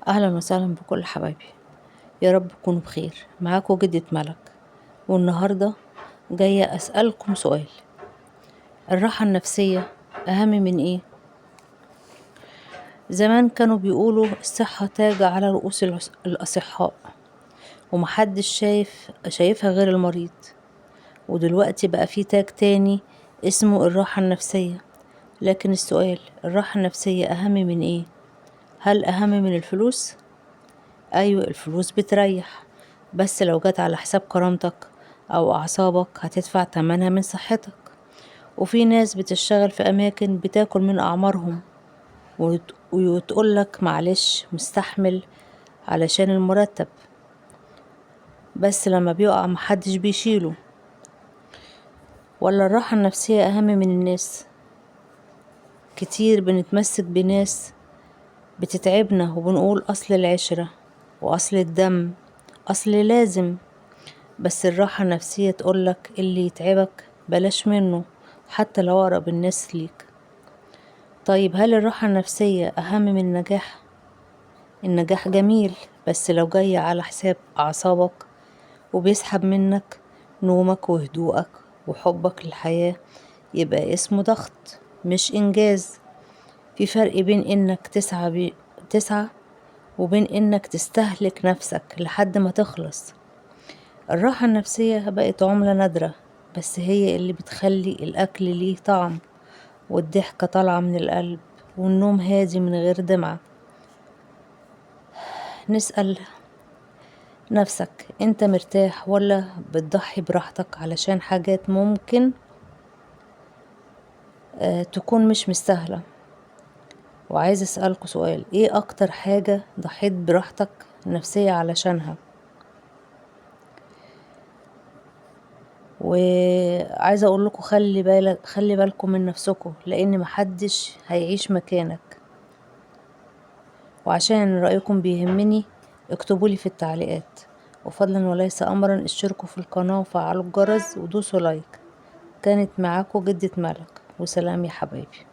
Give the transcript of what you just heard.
اهلا وسهلا بكل حبايبي. يا رب تكونوا بخير. معاكم جدة ملك، والنهاردة جاية اسألكم سؤال: الراحة النفسية اهم من ايه؟ زمان كانوا بيقولوا الصحة تاج على رؤوس الاصحاء، ومحدش شايفها غير المريض. ودلوقتي بقى في تاج تاني اسمه الراحة النفسية. لكن السؤال، الراحة النفسية اهم من ايه؟ هل اهم من الفلوس؟ ايوه، الفلوس بتريح، بس لو جت على حساب كرامتك او اعصابك هتدفع تمنها من صحتك. وفي ناس بتشتغل في اماكن بتاكل من اعمارهم وتقولك معلش مستحمل علشان المرتب، بس لما بيقع محدش بيشيله. ولا الراحة النفسية اهم من الناس؟ كتير بنتمسك بناس بتتعبنا وبنقول اصل العشرة واصل الدم، اصل لازم. بس الراحة النفسية تقولك اللي يتعبك بلاش منه، حتى لو أقرب الناس ليك. طيب، هل الراحة النفسية أهم من النجاح؟ النجاح جميل، بس لو جاي على حساب أعصابك وبيسحب منك نومك وهدوءك وحبك للحياة يبقى اسمه ضغط مش إنجاز. في فرق بين إنك تسعى وبين إنك تستهلك نفسك لحد ما تخلص. الراحة النفسية بقت عملة نادرة، بس هي اللي بتخلي الأكل ليه طعم، والضحكة طالعة من القلب، والنوم هادي من غير دمعة. نسأل نفسك، انت مرتاح ولا بتضحي براحتك علشان حاجات ممكن تكون مش مستاهلة؟ وعايز أسألكوا سؤال: ايه أكتر حاجة ضحيت براحتك النفسية علشانها؟ وعايزة اقول لكم خلي بالكم من نفسكم، لان محدش هيعيش مكانك. وعشان رأيكم بيهمني اكتبولي في التعليقات، وفضلا وليس امرا اشتركوا في القناة وفعلوا الجرس ودوسوا لايك. كانت معاكم جدة ملك، وسلام يا حبايبي.